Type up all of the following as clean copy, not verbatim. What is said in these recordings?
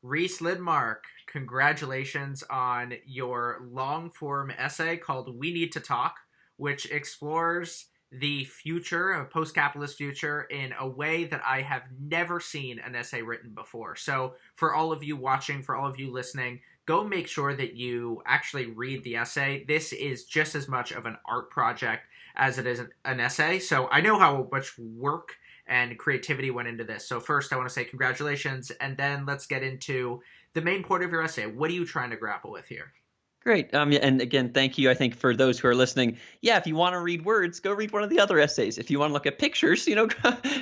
Rhys Lindmark, congratulations on your long form essay called We Need to Talk, which explores the future, a post capitalist future, in a way that I have never seen an essay written before. So, for all of you watching, for all of you listening, go make sure that you actually read the essay. This is just as much of an art project as it is an essay. So, I know how much work and creativity went into this. So first, I want to say congratulations, and then let's get into the main point of your essay. What are you trying to grapple with here? Great. Yeah, and again, thank you. I think for those who are listening, yeah, if you want to read words, go read one of the other essays. If you want to look at pictures,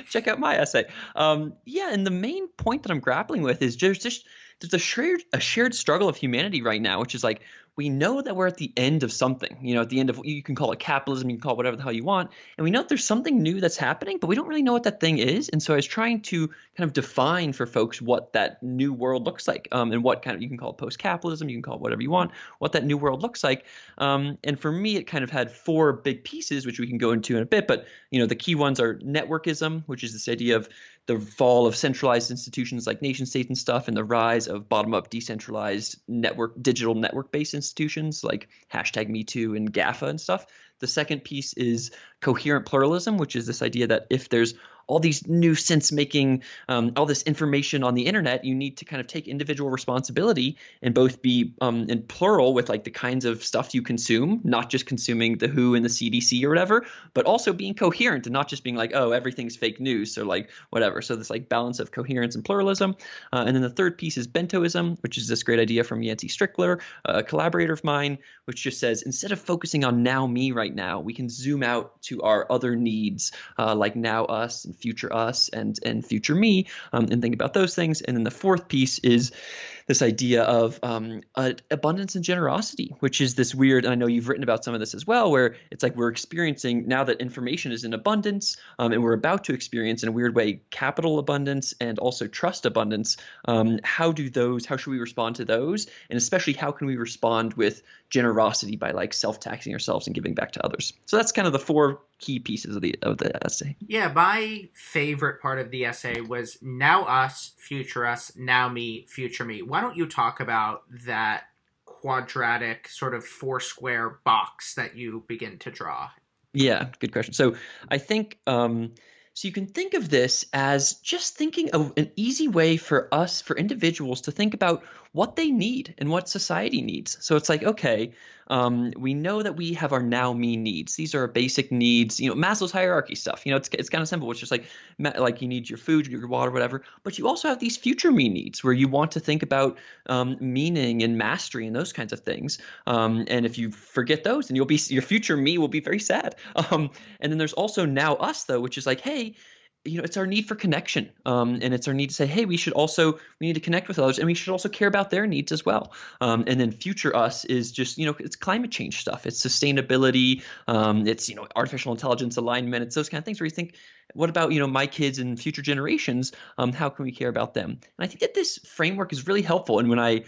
check out my essay. Yeah, and the main point that I'm grappling with is there's a shared struggle of humanity right now, which is like we know that we're at the end of something. At the end of you can call it capitalism, you can call it whatever the hell you want, and we know that there's something new that's happening, but we don't really know what that thing is. And so I was trying to kind of define for folks what that new world looks like, and what kind of you can call it post-capitalism, you can call it whatever you want, what that new world looks like. And for me, it kind of had four big pieces, which we can go into in a bit. But the key ones are networkism, which is this idea of the fall of centralized institutions like nation states and stuff, and the rise of bottom-up decentralized digital network-based institutions like #MeToo and GAFA and stuff. The second piece is coherent pluralism, which is this idea that if there's all these new sense-making, all this information on the internet, you need to kind of take individual responsibility and both be in plural with like the kinds of stuff you consume, not just consuming the WHO and the CDC or whatever, but also being coherent and not just being like, oh, everything's fake news or like whatever. So this like balance of coherence and pluralism. And then the third piece is Bentoism, which is this great idea from Yancey Strickler, a collaborator of mine, which just says instead of focusing on now me right now, we can zoom out to our other needs, like now us and future us and future me, and think about those things. And then the fourth piece is this idea of abundance and generosity, which is this weird, and I know you've written about some of this as well, where it's like we're experiencing now that information is in abundance, and we're about to experience in a weird way capital abundance and also trust abundance. How should we respond to those? And especially how can we respond with generosity by like self-taxing ourselves and giving back to others? So that's kind of the four key pieces of the essay. Yeah, my favorite part of the essay was now us, now me, future me. Why don't you talk about that quadratic sort of four square box that you begin to draw? Yeah, good question. So I think so you can think of this as just thinking of an easy way for us, for individuals, to think about what they need and what society needs. So it's like, okay, we know that we have our now me needs. These are our basic needs, Maslow's hierarchy stuff. It's kind of simple. It's just like you need your food, your water, whatever. But you also have these future me needs where you want to think about meaning and mastery and those kinds of things. And if you forget those, then your future me will be very sad. And then there's also now us though, which is like, hey, it's our need for connection, and it's our need to say, hey, we need to connect with others, and we should also care about their needs as well. And then future us is just, it's climate change stuff, it's sustainability, it's artificial intelligence alignment, it's those kind of things where you think, what about my kids and future generations? How can we care about them? And I think that this framework is really helpful. And when I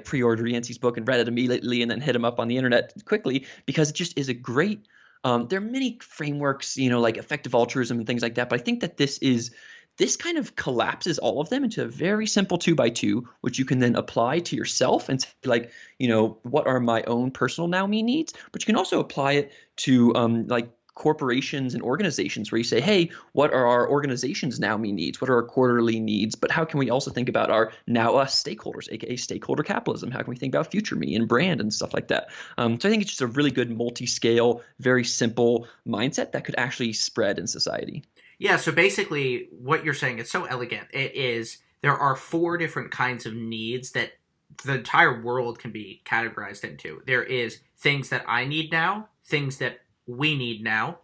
pre-ordered Yancey's book and read it immediately, and then hit him up on the internet quickly because it just is a great. There are many frameworks, like effective altruism and things like that, but I think that this kind of collapses all of them into a very simple 2x2, which you can then apply to yourself and say, like, what are my own personal now me needs? But you can also apply it to like corporations and organizations where you say, hey, what are our organizations now me needs? What are our quarterly needs? But how can we also think about our now us stakeholders, aka stakeholder capitalism? How can we think about future me and brand and stuff like that? So I think it's just a really good multi-scale, very simple mindset that could actually spread in society. Yeah, so basically what you're saying, it's so elegant. It is there are four different kinds of needs that the entire world can be categorized into. There is things that I need now, things that we need now,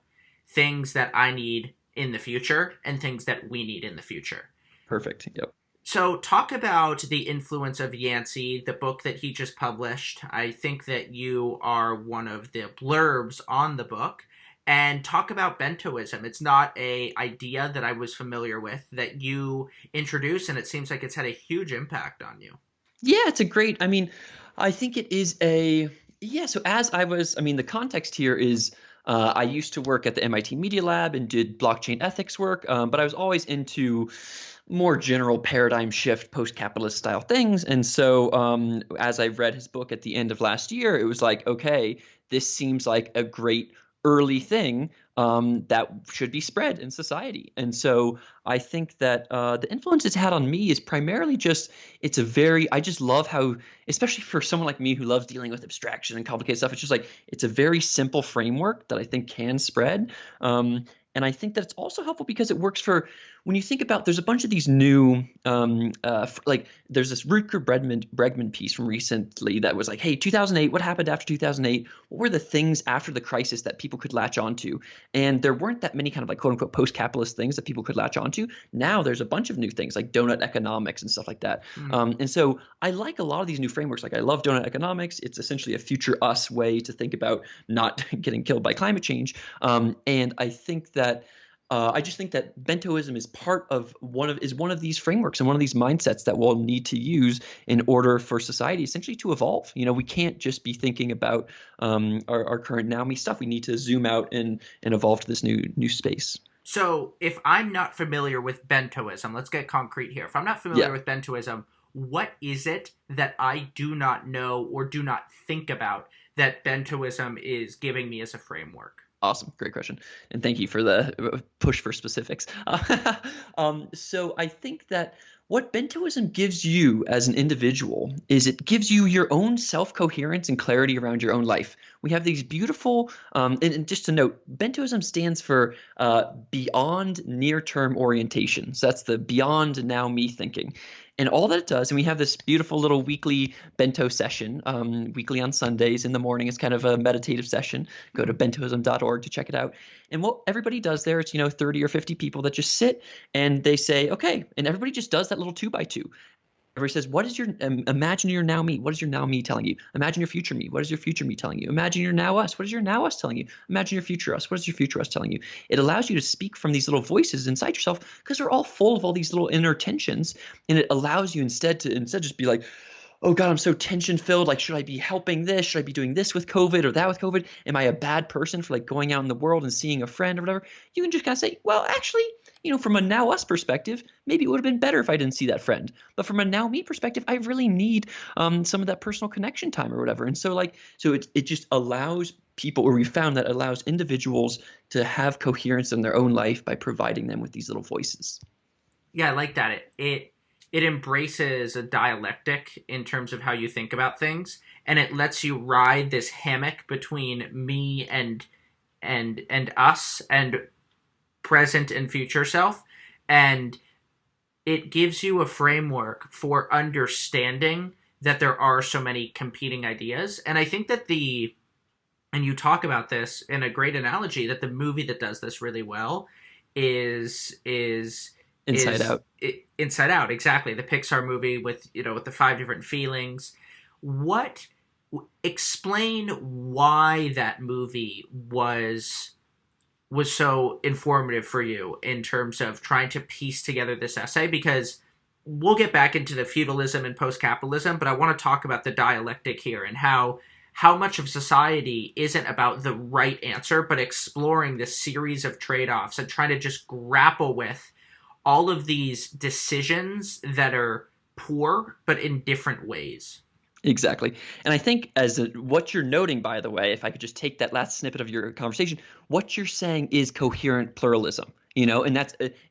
things that I need in the future, and things that we need in the future. Perfect. Yep. So, talk about the influence of Yancey, the book that he just published. I think that you are one of the blurbs on the book. And talk about Bentoism. It's not a idea that I was familiar with that you introduced, and it seems like it's had a huge impact on you. Yeah, I mean, I think it is yeah. So the context here is I used to work at the MIT Media Lab and did blockchain ethics work, but I was always into more general paradigm shift, post-capitalist style things. And so as I read his book at the end of last year, it was like, okay, this seems like a great early thing that should be spread in society. And so I think that the influence it's had on me is primarily just, I just love how, especially for someone like me who loves dealing with abstraction and complicated stuff, it's just like, it's a very simple framework that I think can spread. And I think that it's also helpful because it works for, when you think about, there's a bunch of these new, like there's this Rutger Bregman piece from recently that was like, hey, 2008, what happened after 2008? What were the things after the crisis that people could latch onto? And there weren't that many kind of like quote unquote post-capitalist things that people could latch onto. Now there's a bunch of new things like donut economics and stuff like that. And so I like a lot of these new frameworks. Like I love donut economics. It's essentially a future us way to think about not getting killed by climate change. And I think that I just think that Bentoism is one of these frameworks and one of these mindsets that we'll need to use in order for society essentially to evolve. We can't just be thinking about our current now me stuff. We need to zoom out and evolve to this new space. So if I'm not familiar with Bentoism, let's get concrete here. If I'm not familiar with Bentoism, what is it that I do not know or do not think about that Bentoism is giving me as a framework? Awesome. Great question. And thank you for the push for specifics. So I think that what Bentoism gives you as an individual is it gives you your own self-coherence and clarity around your own life. We have these beautiful, and just to note, Bentoism stands for beyond near-term orientation. So that's the beyond now me thinking. And all that it does, and we have this beautiful little weekly Bento session, weekly on Sundays in the morning. It's kind of a meditative session. Go to bentoism.org to check it out. And what everybody does there, it's 30 or 50 people that just sit and they say, okay, and everybody just does that little 2x2. Everybody says, what is your imagine your now me? What is your now me telling you? Imagine your future me. What is your future me telling you? Imagine your now us. What is your now us telling you? Imagine your future us. What is your future us telling you? It allows you to speak from these little voices inside yourself because they're all full of all these little inner tensions, and it allows you instead just be like, oh God, I'm so tension filled. Like, should I be helping this? Should I be doing this with COVID or that with COVID? Am I a bad person for like going out in the world and seeing a friend or whatever? You can just kind of say, well, actually, from a now us perspective, maybe it would have been better if I didn't see that friend. But from a now me perspective, I really need some of that personal connection time or whatever. And so it just allows people, or we found that allows individuals to have coherence in their own life by providing them with these little voices. Yeah, I like that. It embraces a dialectic in terms of how you think about things, and it lets you ride this hammock between me and us and present and future self, and it gives you a framework for understanding that there are so many competing ideas. And I think that and you talk about this in a great analogy, that the movie that does this really well is Inside Out. Inside Out, exactly. The Pixar movie with the 5 different feelings. Explain why that movie was so informative for you in terms of trying to piece together this essay, because we'll get back into the feudalism and post-capitalism, but I want to talk about the dialectic here and how much of society isn't about the right answer, but exploring this series of trade-offs and trying to just grapple with all of these decisions that are poor, but in different ways. Exactly. And I think what you're noting, by the way, if I could just take that last snippet of your conversation, what you're saying is coherent pluralism. And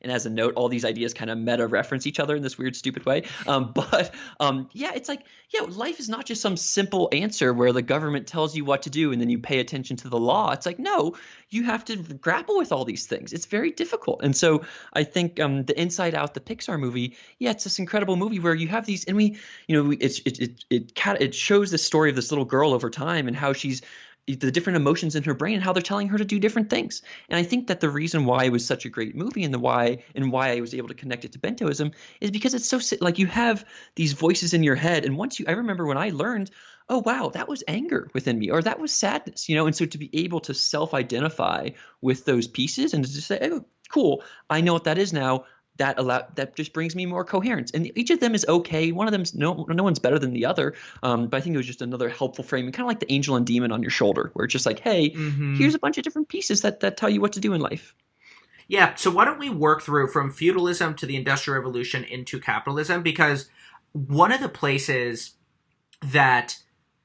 as a note, all these ideas kind of meta reference each other in this weird, stupid way. It's like, life is not just some simple answer where the government tells you what to do and then you pay attention to the law. It's like, no, you have to grapple with all these things. It's very difficult. And so I think the Inside Out, the Pixar movie, it's this incredible movie where you have these, and it shows the story of this little girl over time and how she's the different emotions in her brain and how they're telling her to do different things. And I think that the reason why it was such a great movie and why I was able to connect it to Bentoism is because it's so like you have these voices in your head. And I remember when I learned, oh, wow, that was anger within me, or that was sadness, and so to be able to self-identify with those pieces and to just say, oh, cool, I know what that is now. That just brings me more coherence, and each of them is okay. One of them's no one's better than the other, but I think it was just another helpful framing, kind of like the angel and demon on your shoulder, where it's just like, hey, here's a bunch of different pieces that tell you what to do in life. Yeah, so why don't we work through from feudalism to the Industrial Revolution into capitalism? Because one of the places that,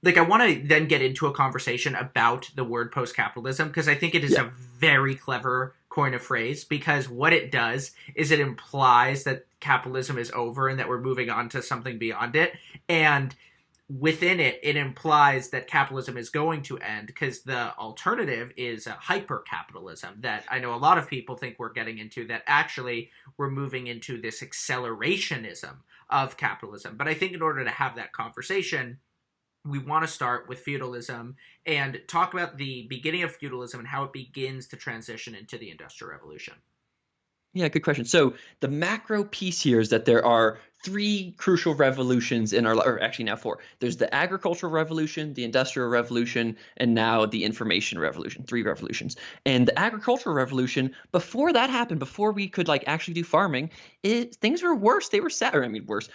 like, I want to then get into a conversation about the word post-capitalism, because I think it is Yeah. a very clever coin of phrase, because what it does is it implies that capitalism is over and that we're moving on to something beyond it. And within it, it implies that capitalism is going to end, because the alternative is hyper capitalism that I know a lot of people think we're getting into, that actually we're moving into this accelerationism of capitalism. But I think in order to have that conversation, we want to start with feudalism and talk about the beginning of feudalism and how it begins to transition into the Industrial Revolution. Yeah, good question. So the macro piece here is that there are three crucial revolutions in our, or actually now four. There's the agricultural revolution, the industrial revolution, and now the information revolution, three revolutions. And the agricultural revolution, before that happened, before we could like actually do farming, things were worse. They were sad, or I mean worse.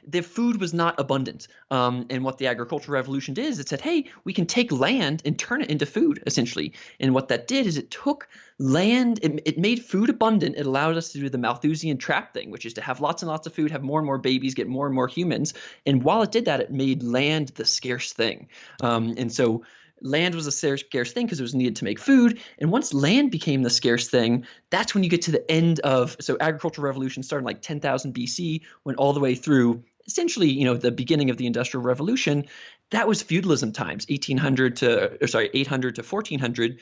The food was not abundant. And what the agricultural revolution did is it said, hey, we can take land and turn it into food, essentially. And what that did is it took land, it made food abundant. It allowed us to do the Malthusian trap thing, which is to have lots and lots of food, have more and more babies, get more and more humans. And while it did that, it made land the scarce thing. And so land was a scarce thing because it was needed to make food. And once land became the scarce thing, that's when you get to the end of, so agricultural revolution started like 10,000 BC, went all the way through essentially, the beginning of the Industrial Revolution. That was feudalism times, 800 to 1400.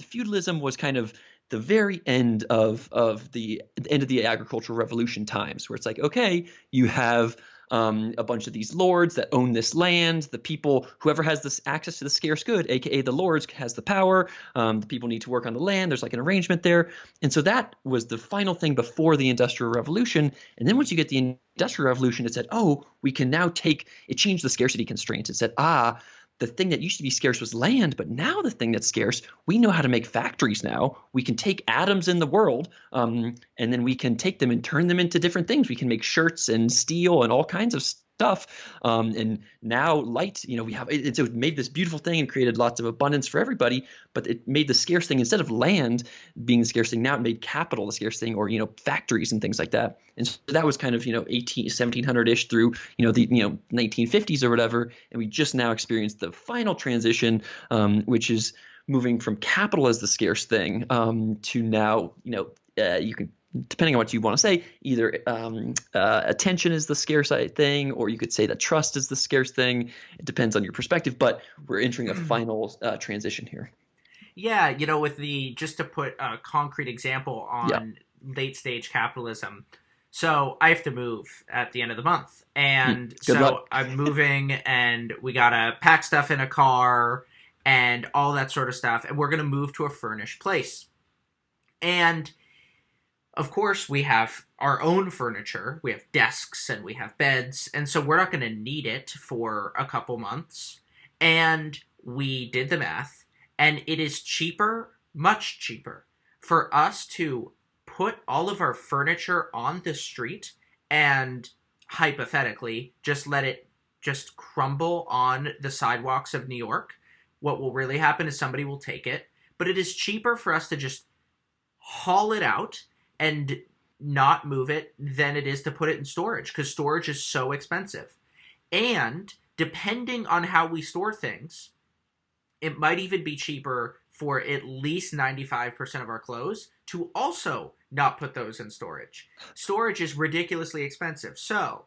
Feudalism was kind of the very end of the end of the agricultural revolution times, where it's like, okay, you have a bunch of these lords that own this land. The people, whoever has this access to the scarce good, aka the lords, has the power. The people need to work on the land. There's like an arrangement there. And so that was the final thing before the Industrial Revolution. And then once you get the Industrial Revolution, it said, oh, we can now it changed the scarcity constraints. It said, the thing that used to be scarce was land, but now the thing that's scarce, we know how to make factories now. We can take atoms in the world, and then we can take them and turn them into different things. We can make shirts and steel and all kinds of stuff. And now light, we have it. So it made this beautiful thing and created lots of abundance for everybody, but it made the scarce thing, instead of land being the scarce thing, now it made capital the scarce thing, or, factories and things like that. And so that was kind of, 1700-ish through, the 1950s or whatever. And we just now experienced the final transition, which is moving from capital as the scarce thing to now, you can, depending on what you want to say, either attention is the scarce thing, or you could say that trust is the scarce thing. It depends on your perspective, but we're entering a final transition here. Yeah, with just to put a concrete example on late stage capitalism. So I have to move at the end of the month. And so luck. I'm moving, and we got to pack stuff in a car and all that sort of stuff. And we're going to move to a furnished place. And of course, we have our own furniture. We have desks and we have beds. And so we're not going to need it for a couple months. And we did the math. And it is cheaper, much cheaper, for us to put all of our furniture on the street and hypothetically just let it just crumble on the sidewalks of New York. What will really happen is somebody will take it. But it is cheaper for us to just haul it out and not move it than it is to put it in storage, because storage is so expensive. And depending on how we store things, it might even be cheaper for at least 95% of our clothes to also not put those in storage. Storage is ridiculously expensive. So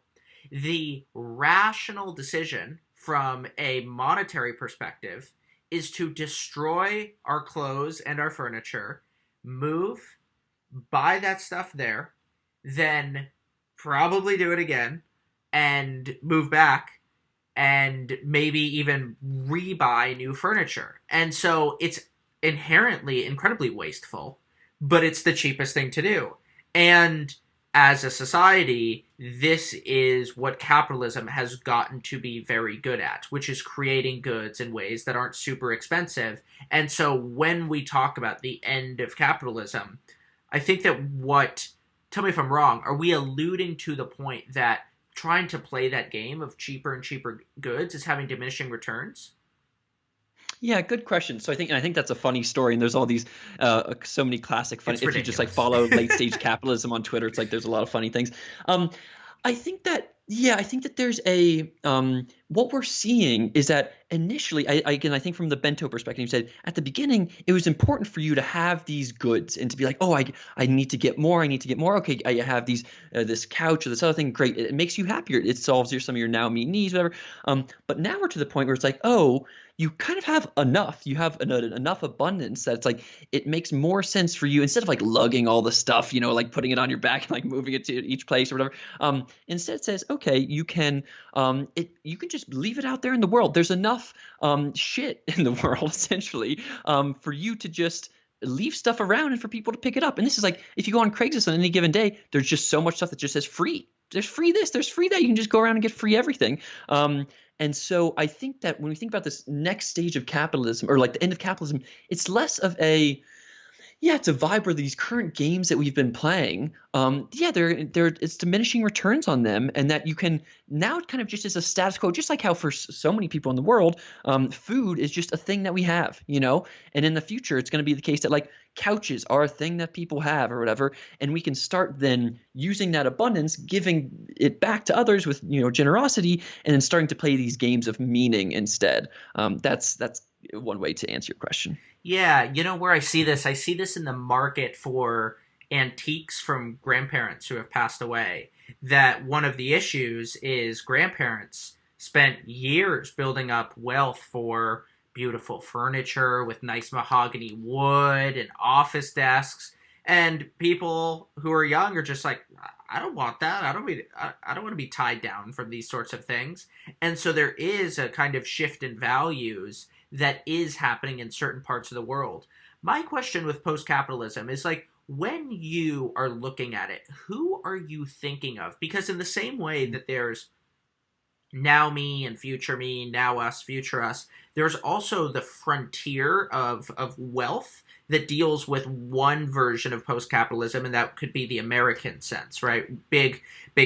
the rational decision from a monetary perspective is to destroy our clothes and our furniture, move, buy that stuff there, then probably do it again and move back and maybe even rebuy new furniture. And so it's inherently incredibly wasteful, but it's the cheapest thing to do. And as a society, this is what capitalism has gotten to be very good at, which is creating goods in ways that aren't super expensive. And so when we talk about the end of capitalism, I think that tell me if I'm wrong, are we alluding to the point that trying to play that game of cheaper and cheaper goods is having diminishing returns? Yeah, good question. So I think that's a funny story, and there's all these so many classic funny. It's If you just like ridiculous. follow late stage capitalism on Twitter, it's like there's a lot of funny things. Um, I think that I think that there's a what we're seeing is that initially, again, I think from the Bento perspective, you said at the beginning it was important for you to have these goods and to be like, oh, I need to get more, I need to get more. Okay, I have these this couch or this other thing. Great, it makes you happier. It solves some of your now me needs, whatever. But now we're to the point where it's like, oh, you kind of have enough. You have enough abundance that it's like it makes more sense for you instead of like lugging all the stuff, like putting it on your back and like moving it to each place or whatever. Instead, it says, okay, you can just leave it out there in the world. There's enough shit in the world essentially for you to just leave stuff around and for people to pick it up. And this is like if you go on Craigslist on any given day, there's just so much stuff that just says free. There's free this, there's free that. You can just go around and get free everything. And so I think that when we think about this next stage of capitalism or like the end of capitalism, it's less of it's a vibe where these current games that we've been playing, it's diminishing returns on them, and that you can now kind of just as a status quo, just like how for so many people in the world, food is just a thing that we have, and in the future it's going to be the case that like couches are a thing that people have or whatever, and we can start then using that abundance, giving it back to others with generosity, and then starting to play these games of meaning instead. That's one way to answer your question. Yeah, where I see this? I see this in the market for antiques from grandparents who have passed away. That one of the issues is grandparents spent years building up wealth for beautiful furniture with nice mahogany wood and office desks. And people who are young are just like, I don't want that. I don't want to be tied down from these sorts of things. And so there is a kind of shift in values that is happening in certain parts of the world. My question with post-capitalism is like, when you are looking at it, who are you thinking of? Because in the same way that there's now me and future me, now us, future us, there's also the frontier of wealth that deals with one version of post-capitalism, and that could be the American sense, right? Big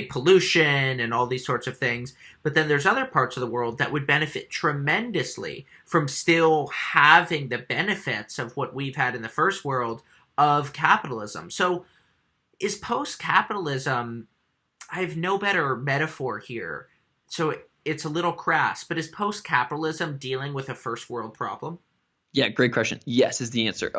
pollution and all these sorts of things. But then there's other parts of the world that would benefit tremendously from still having the benefits of what we've had in the first world of capitalism. So is post-capitalism, I have no better metaphor here, so it's a little crass, but is post-capitalism dealing with a first world problem? Yeah, great question. Yes is the answer.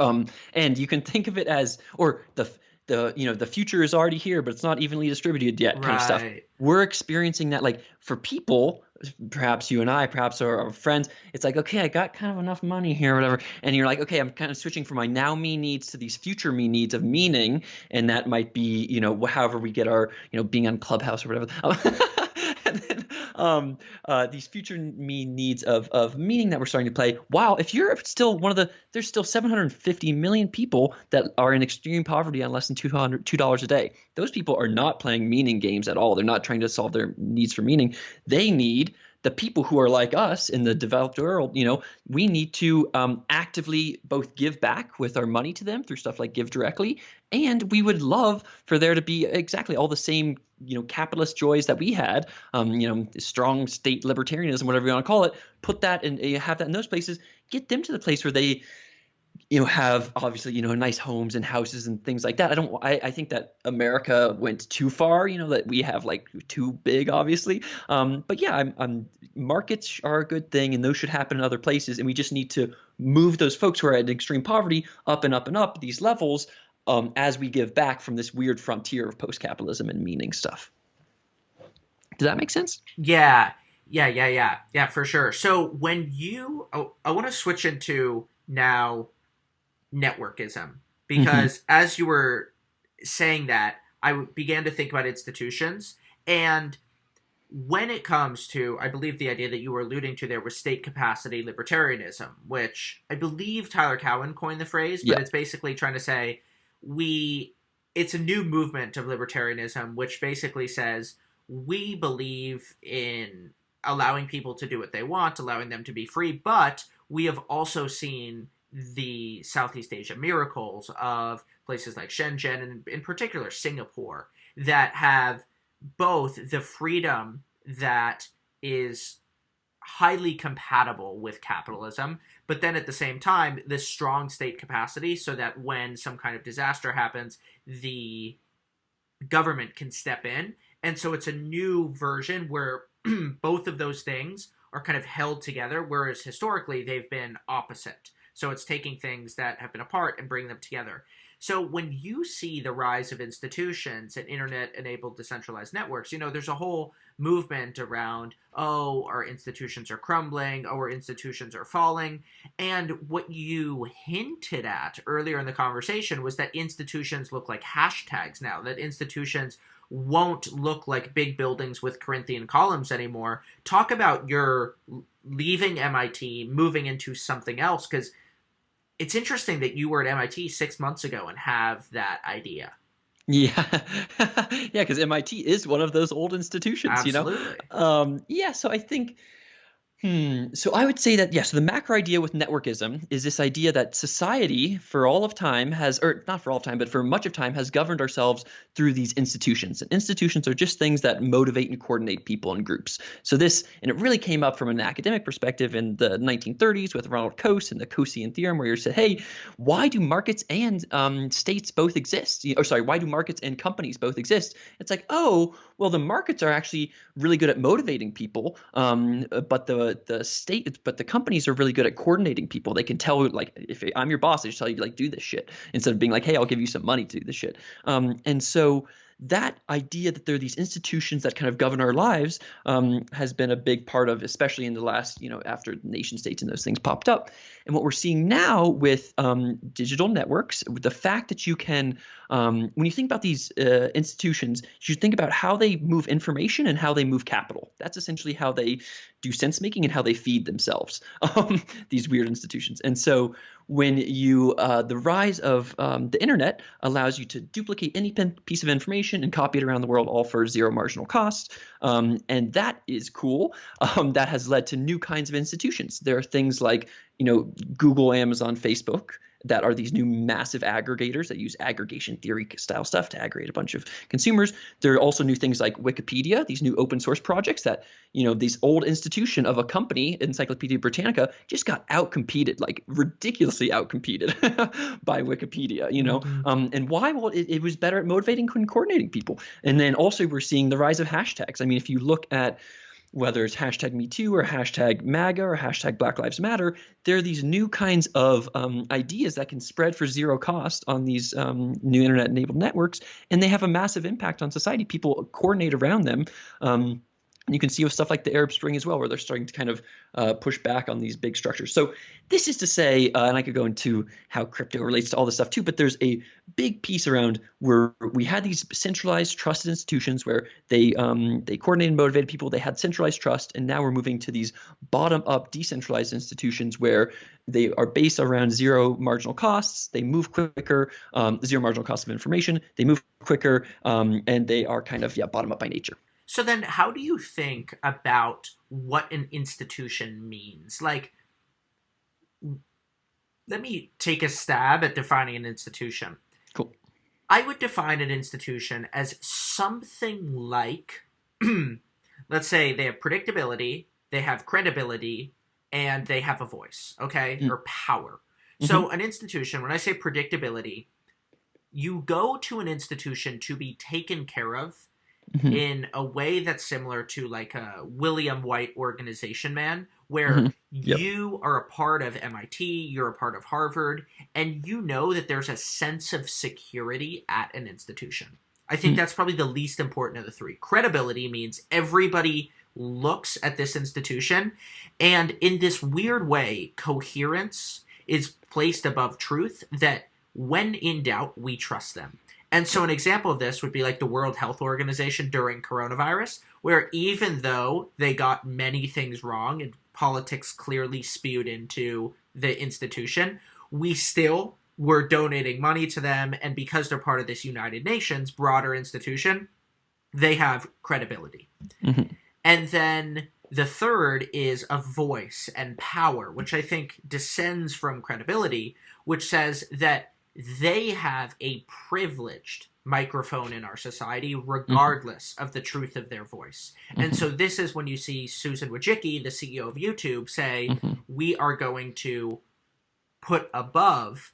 And you can think of it as, or the future is already here, but it's not evenly distributed yet, kind of stuff. Right. We're experiencing that, like for people, perhaps you and I, perhaps our friends. It's like, okay, I got kind of enough money here, or whatever, and you're like, okay, I'm kind of switching from my now me needs to these future me needs of meaning, and that might be, however we get our, being on Clubhouse or whatever. And then these future me needs of meaning that we're starting to play. Wow, if you're still there's still 750 million people that are in extreme poverty on less than $2 a day. Those people are not playing meaning games at all. They're not trying to solve their needs for meaning. They need the people who are like us in the developed world. We need to actively both give back with our money to them through stuff like Give Directly, and we would love for there to be exactly all the same capitalist joys that we had, strong state libertarianism, whatever you want to call it. Put that and have that in those places. Get them to the place where they have obviously, nice homes and houses and things like that. I think that America went too far, that we have like too big, obviously. But yeah, markets are a good thing, and those should happen in other places. And we just need to move those folks who are at extreme poverty up and up and up these levels as we give back from this weird frontier of post-capitalism and meaning stuff. Does that make sense? Yeah, for sure. So I want to switch into now networkism, because as you were saying that, I began to think about institutions. And when it comes to, I believe the idea that you were alluding to there was state capacity libertarianism, which I believe Tyler Cowen coined the phrase, but it's basically trying to say it's a new movement of libertarianism, which basically says we believe in allowing people to do what they want, allowing them to be free, but we have also seen the Southeast Asia miracles of places like Shenzhen and in particular Singapore that have both the freedom that is highly compatible with capitalism, but then at the same time, this strong state capacity so that when some kind of disaster happens, the government can step in. And so it's a new version where both of those things are kind of held together, whereas historically they've been opposite. So it's taking things that have been apart and bringing them together. So when you see the rise of institutions and internet-enabled decentralized networks, there's a whole movement around, oh, our institutions are crumbling, oh, our institutions are falling. And what you hinted at earlier in the conversation was that institutions look like hashtags now, that institutions won't look like big buildings with Corinthian columns anymore. Talk about your leaving MIT, moving into something else, because it's interesting that you were at MIT 6 months ago and have that idea. Yeah. Yeah, because MIT is one of those old institutions, Absolutely. Yeah, so I think so I would say that, so the macro idea with networkism is this idea that society for all of time has, or not for all of time, but for much of time has governed ourselves through these institutions. And institutions are just things that motivate and coordinate people and groups. So this, and it really came up from an academic perspective in the 1930s with Ronald Coase and the Coasean theorem, where you said, hey, why do markets and states both exist? Why do markets and companies both exist? It's like, oh, well, the markets are actually really good at motivating people, but the companies are really good at coordinating people. They can tell, like, if I'm your boss, I just tell you, like, do this shit, instead of being like, hey, I'll give you some money to do this shit. And so that idea that there are these institutions that kind of govern our lives has been a big part of, especially in the last, after nation states and those things popped up. And what we're seeing now with digital networks, with the fact that you can, when you think about these institutions, you think about how they move information and how they move capital. That's essentially how they do sense making and how they feed themselves, these weird institutions. And so when the rise of the internet allows you to duplicate any piece of information and copy it around the world, all for zero marginal cost. And that is cool. That has led to new kinds of institutions. There are things like, Google, Amazon, Facebook, that are these new massive aggregators that use aggregation theory style stuff to aggregate a bunch of consumers. There are also new things like Wikipedia, these new open source projects that, this old institution of a company, Encyclopedia Britannica, just got outcompeted, like ridiculously outcompeted by Wikipedia, and why? Well, it was better at motivating and coordinating people. And then also we're seeing the rise of hashtags. I mean, if you look at whether it's hashtag Me Too or hashtag MAGA or hashtag Black Lives Matter, there are these new kinds of ideas that can spread for zero cost on these new internet-enabled networks, and they have a massive impact on society. People coordinate around them. And you can see with stuff like the Arab Spring as well, where they're starting to kind of push back on these big structures. So this is to say, and I could go into how crypto relates to all this stuff too, but there's a big piece around where we had these centralized trusted institutions where they coordinated and motivated people. They had centralized trust, and now we're moving to these bottom-up decentralized institutions where they are based around zero marginal costs. They move quicker, zero marginal cost of information. They move quicker, and they are kind of bottom-up by nature. So then how do you think about what an institution means? Like, let me take a stab at defining an institution. Cool. I would define an institution as something like, let's say they have predictability, they have credibility, and they have a voice, okay? Or power. Mm-hmm. So an institution, when I say predictability, you go to an institution to be taken care of in a way that's similar to like a William White Organization Man, where you are a part of MIT, you're a part of Harvard, and you know that there's a sense of security at an institution. I think that's probably the least important of the three. Credibility means everybody looks at this institution, and in this weird way, coherence is placed above truth, that when in doubt, we trust them. And so an example of this would be like the World Health Organization during coronavirus, where even though they got many things wrong and politics clearly spewed into the institution, we still were donating money to them. And because they're part of this United Nations broader institution, they have credibility. Mm-hmm. And then the third is a voice and power, which I think descends from credibility, which says that they have a privileged microphone in our society, Mhm. regardless of the truth of their voice. And so this is when you see Susan Wojcicki, the CEO of YouTube, say, Mhm. we are going to put above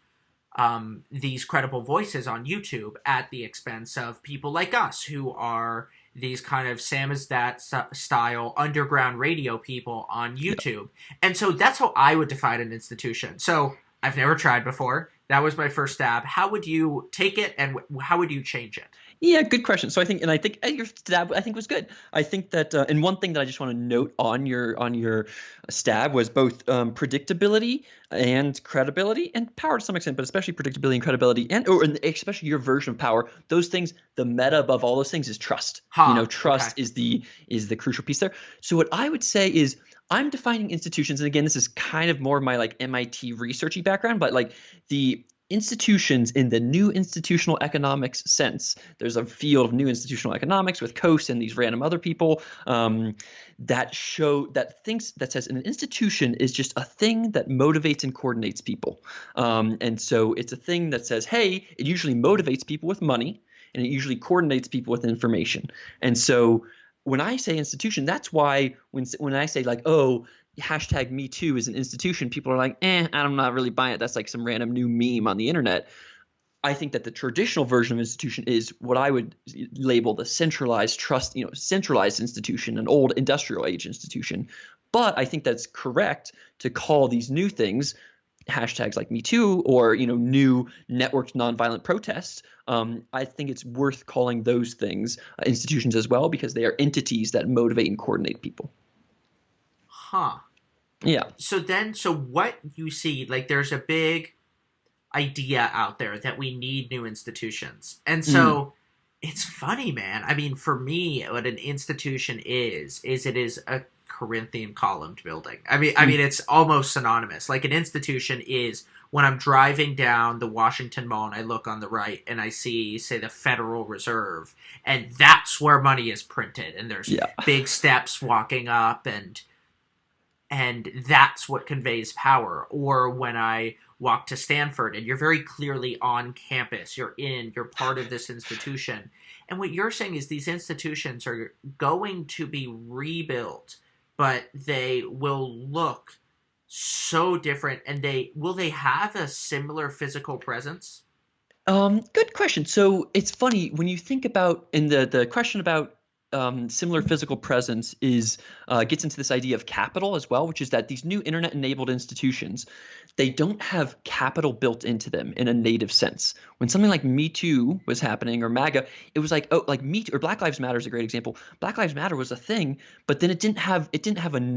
these credible voices on YouTube at the expense of people like us who are these kind of Sam is that style underground radio people on Yeah. YouTube. And so that's how I would define an institution. So I've never tried before. That was my first stab. How would you take it and how would you change it? Yeah, good question. So I think your stab I think was good. I think that and one thing that I just want to note on your stab was both predictability and credibility and power to some extent, but especially predictability and credibility and especially your version of power. Those things, the meta above all those things is trust. You know, Huh. Okay. trust is the crucial piece there. So what I would say is I'm defining institutions, and again, this is kind of more my like MIT researchy background, but like the institutions in the new institutional economics sense. There's a field of new institutional economics with Coase and these random other people that says an institution is just a thing that motivates and coordinates people. And so it's a thing that says, hey, it usually motivates people with money and it usually coordinates people with information. And so when I say institution, that's why when I say like, oh, hashtag Me Too is an institution, people are like, I'm not really buying it. That's like some random new meme on the internet. I think that the traditional version of institution is what I would label the centralized trust, centralized institution, an old industrial age institution. But I think that's correct to call these new things hashtags like Me Too or new networked nonviolent protests. I think it's worth calling those things institutions as well because they are entities that motivate and coordinate people. Huh. Yeah. So what you see, like there's a big idea out there that we need new institutions. And Mm. so it's funny, man. I mean, for me, what an institution is it is a Corinthian columned building. I mean, it's almost synonymous. Like an institution is when I'm driving down the Washington Mall and I look on the right and I see, say, the Federal Reserve, and that's where money is printed, and there's Yeah. big steps walking up, and that's what conveys power. Or when I walk to Stanford and you're very clearly on campus, you're part of this institution. And what you're saying is these institutions are going to be rebuilt, but they will look so different, and they have a similar physical presence? Good question. So it's funny when you think about in the question about similar physical presence is gets into this idea of capital as well, which is that these new internet-enabled institutions, they don't have capital built into them in a native sense. When something like Me Too was happening or MAGA, it was like, oh, like Me Too or Black Lives Matter is a great example. Black Lives Matter was a thing, but then it didn't have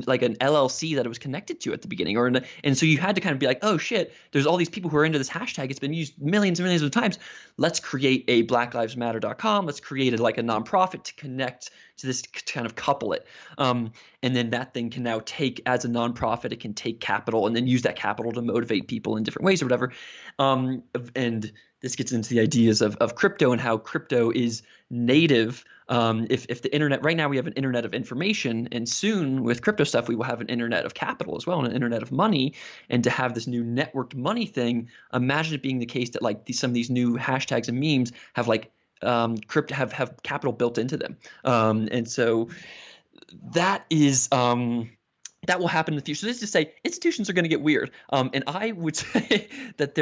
like an LLC that it was connected to at the beginning, and so you had to kind of be like, oh shit, there's all these people who are into this hashtag. It's been used millions and millions of times. Let's create a BlackLivesMatter.com. Let's create like a nonprofit to connect to this, kind of couple it. And then that thing can now take, as a nonprofit, it can take capital and then use that capital to motivate people in different ways or whatever. And this gets into the ideas of crypto and how crypto is native. If the internet, right now we have an internet of information, and soon with crypto stuff we will have an internet of capital as well and an internet of money. And to have this new networked money thing, imagine it being the case that like some of these new hashtags and memes have like crypto have capital built into them. And so that is that will happen in the future. So this is to say institutions are going to get weird. And I would say that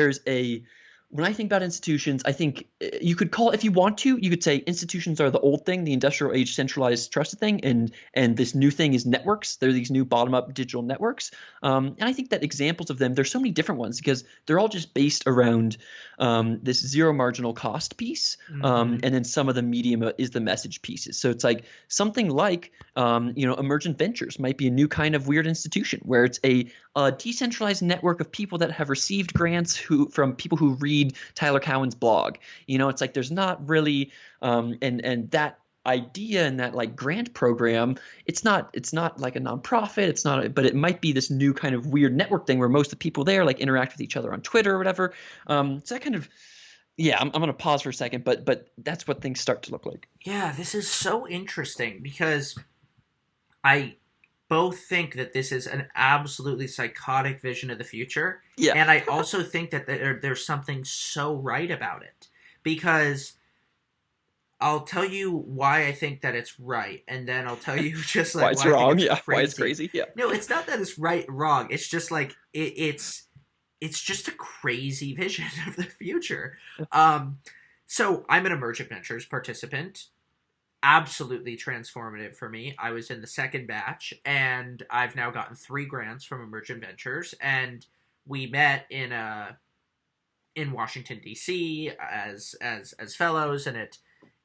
when I think about institutions, I think you could call, if you want to, you could say institutions are the old thing, the industrial age centralized trusted thing, and this new thing is networks. They're these new bottom-up digital networks. And I think that examples of them, there's so many different ones because they're all just based around this zero marginal cost piece. Mm-hmm. And then some of the medium is the message pieces. So it's like something like emergent ventures might be a new kind of weird institution where it's a decentralized network of people that have received grants from people who read Tyler Cowen's blog. It's like there's not really and that idea and that like grant program, it's not like a nonprofit, but it might be this new kind of weird network thing where most of the people there like interact with each other on Twitter or whatever. So that kind of, yeah, I'm going to pause for a second, but that's what things start to look like. Yeah, this is so interesting because I both think that this is an absolutely psychotic vision of the future, Yeah. and I also think that there's something so right about it, because I'll tell you why I think that it's right, and then I'll tell you just Why like it's why I think wrong? it's Yeah. Why it's crazy. crazy? Yeah. No, it's not that it's right wrong. It's just like it's just a crazy vision of the future. Um, so I'm an emergent ventures participant. Absolutely transformative for me. I was in the second batch, and I've now gotten 3 grants from emergent ventures, and we met in Washington D.C. as fellows, and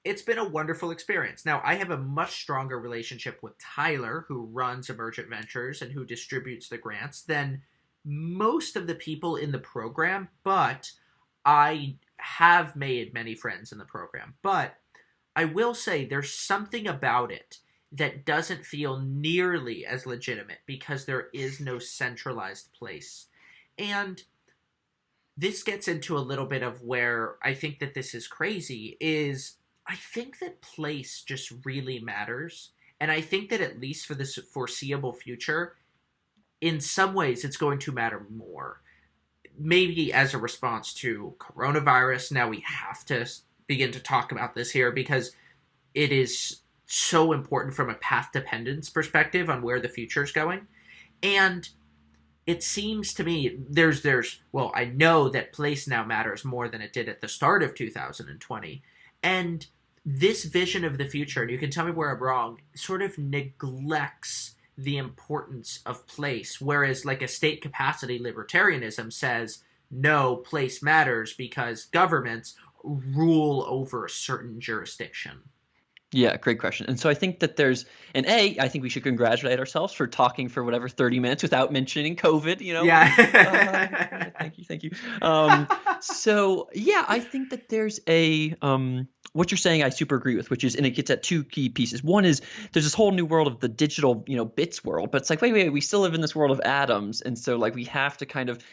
it's been a wonderful experience. Now, I have a much stronger relationship with Tyler, who runs Emergent Ventures and who distributes the grants, than most of the people in the program, but I have made many friends in the program. But I will say there's something about it that doesn't feel nearly as legitimate because there is no centralized place. And this gets into a little bit of where I think that this is crazy is I think that place just really matters. And I think that at least for this foreseeable future, in some ways it's going to matter more. Maybe as a response to coronavirus, now we have to begin to talk about this here because it is so important from a path dependence perspective on where the future is going. And it seems to me there's well, I know that place now matters more than it did at the start of 2020, and this vision of the future, and you can tell me where I'm wrong, sort of neglects the importance of place, whereas like a state capacity libertarianism says no, place matters because governments rule over a certain jurisdiction. Yeah, great question. And so I think that there's an I think we should congratulate ourselves for talking for whatever 30 minutes without mentioning COVID, yeah, Yeah. thank you. So yeah, I think that there's what you're saying I super agree with, which is, and it gets at 2 key pieces. One is there's this whole new world of the digital, bits world, but it's like, wait, we still live in this world of atoms. And so like we have to kind of,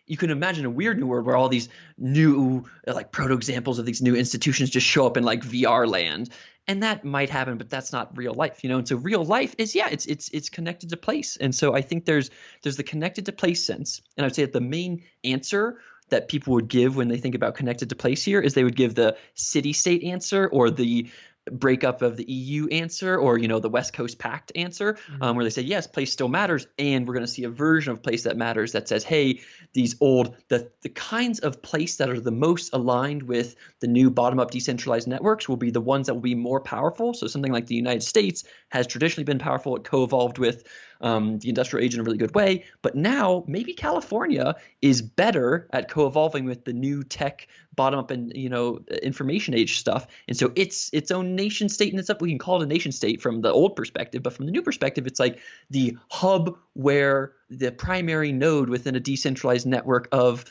you can imagine a weird new world where all these new like proto examples of these new institutions just show up in like VR land. And that might happen, but that's not real life, And so real life is, yeah, it's connected to place. And so I think there's the connected to place sense. And I would say that the main answer that people would give when they think about connected to place here is they would give the city state answer or the breakup of the EU answer or the West Coast Pact answer, where they say yes, place still matters, and we're going to see a version of place that matters that says, hey, these the kinds of place that are the most aligned with the new bottom-up decentralized networks will be the ones that will be more powerful. So something like the United States has traditionally been powerful. It co-evolved with the industrial age in a really good way, but now maybe California is better at co-evolving with the new tech bottom-up and information age stuff, and so it's its own nation state in itself. We can call it a nation state from the old perspective, but from the new perspective, it's like the hub where the primary node within a decentralized network of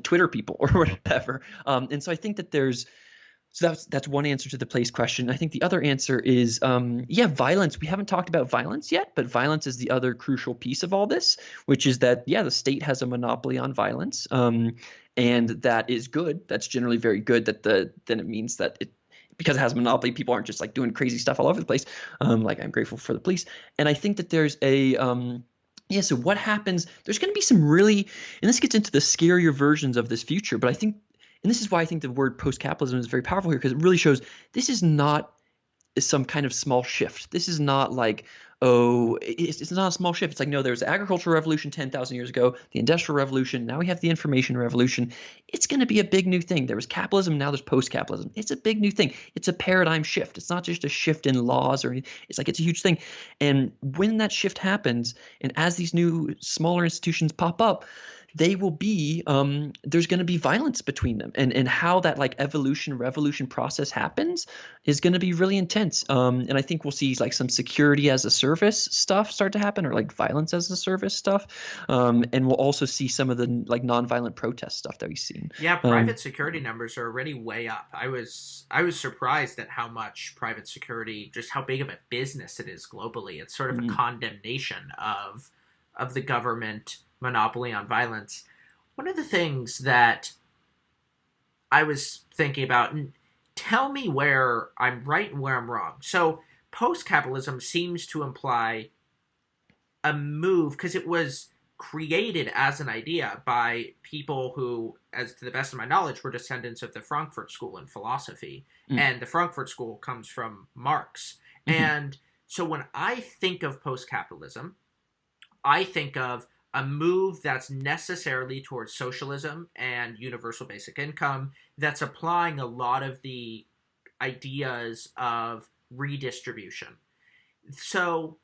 Twitter people or whatever. And so I think that that's one answer to the place question. I think the other answer is, violence. We haven't talked about violence yet, but violence is the other crucial piece of all this, which is that, the state has a monopoly on violence, and that is good. That's generally very good. Then it means that because it has a monopoly, people aren't just like doing crazy stuff all over the place. Like I'm grateful for the police, and I think that there's so what happens? There's going to be some really, and this gets into the scarier versions of this future, but I think. And this is why I think the word post-capitalism is very powerful here, because it really shows this is not some kind of small shift. This is not like, it's not a small shift. It's like, no, there was the agricultural revolution 10,000 years ago, the industrial revolution, now we have the information revolution. It's going to be a big new thing. There was capitalism, now there's post-capitalism. It's a big new thing. It's a paradigm shift. It's not just a shift in laws or anything. It's like it's a huge thing. And when that shift happens, and as these new smaller institutions pop up, they will be there's going to be violence between them, and how that like evolution revolution process happens is going to be really intense, and I think we'll see like some security as a service stuff start to happen, or like violence as a service stuff, and we'll also see some of the like nonviolent protest stuff that we've seen. Yeah, private security numbers are already way up. I was surprised at how much private security, just how big of a business it is globally. It's sort of a condemnation of the government monopoly on violence. One of the things that I was thinking about, and tell me where I'm right and where I'm wrong. So post-capitalism seems to imply a move, because it was created as an idea by people who, as to the best of my knowledge, were descendants of the Frankfurt School in philosophy. Mm. And the Frankfurt School comes from Marx. Mm-hmm. And so when I think of post-capitalism, I think of a move that's necessarily towards socialism and universal basic income, that's applying a lot of the ideas of redistribution. So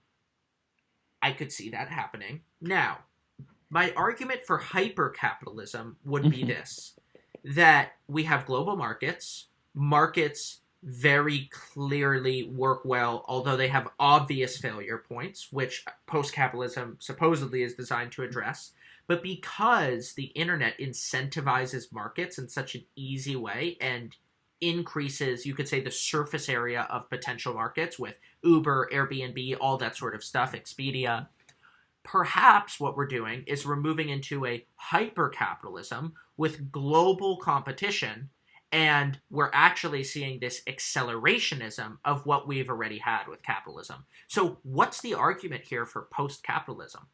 I could see that happening. Now, my argument for hypercapitalism would be Mm-hmm. this: that we have global markets. Markets very clearly work well, although they have obvious failure points, which post-capitalism supposedly is designed to address. But because the internet incentivizes markets in such an easy way and increases, you could say, the surface area of potential markets with Uber, Airbnb, all that sort of stuff, Expedia, perhaps what we're doing is we're moving into a hyper-capitalism with global competition, and we're actually seeing this accelerationism of what we've already had with capitalism. So what's the argument here for post-capitalism?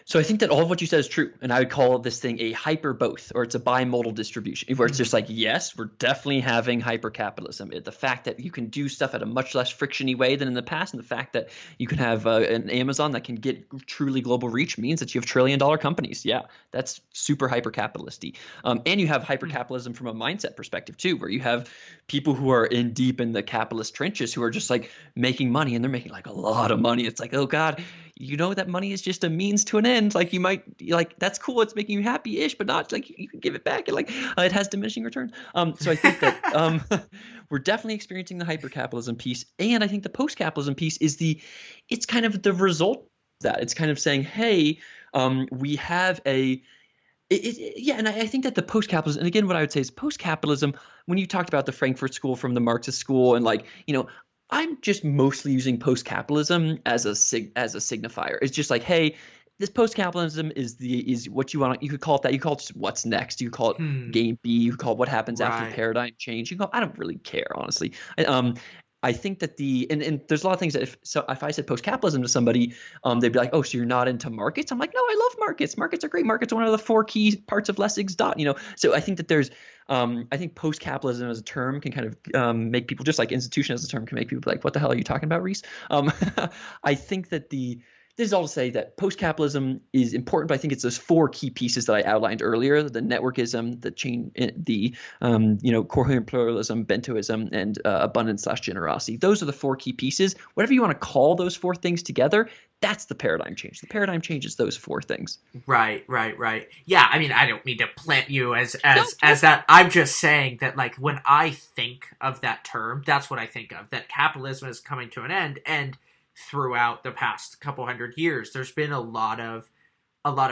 So I think that all of what you said is true, and I would call this thing a hyper both, or it's a bimodal distribution, where it's just like, yes, we're definitely having hypercapitalism. The fact that you can do stuff at a much less frictiony way than in the past, and the fact that you can have an Amazon that can get truly global reach means that you have trillion-dollar companies. Yeah, that's super hypercapitalisty. And you have hypercapitalism from a mindset perspective too, where you have people who are in deep in the capitalist trenches who are just like making money, and they're making like a lot of money. It's like, oh God, you know that money is just a means to an end. Like you might like that's cool, it's making you happy-ish, but not like you can give it back and like it has diminishing returns. So I think that we're definitely experiencing the hyper-capitalism piece, and I think the post-capitalism piece is it's kind of the result of that. It's kind of saying, hey, we have yeah, and I think that the post-capitalism, and again, what I would say is post-capitalism, when you talked about the Frankfurt School from the Marxist school, and like, I'm just mostly using post-capitalism as a signifier. It's just like, hey, this post-capitalism is what you want. You could call it that. You call it just what's next. You could call it game B. You could call it what happens after the paradigm change. I don't really care, honestly. I think that and there's a lot of things that if I said post-capitalism to somebody, they'd be like, oh, so you're not into markets? I'm like, no, I love markets. Markets are great. Markets are one of the 4 key parts of Lessig's dot. So I think that there's I think post-capitalism as a term can kind of make people, just like institution as a term can make people be like, what the hell are you talking about, Rhys? I think that this is all to say that post-capitalism is important, but I think it's those 4 key pieces that I outlined earlier: the networkism, the coherent pluralism, Bentoism, and abundance/generosity. Those are the 4 key pieces. Whatever you want to call those 4 things together, that's the paradigm change. The paradigm change is those 4 things. Right. Yeah, I mean, I don't mean to plant you as that. I'm just saying that, like, when I think of that term, that's what I think of. That capitalism is coming to an end, and throughout the past couple hundred years, there's been a lot of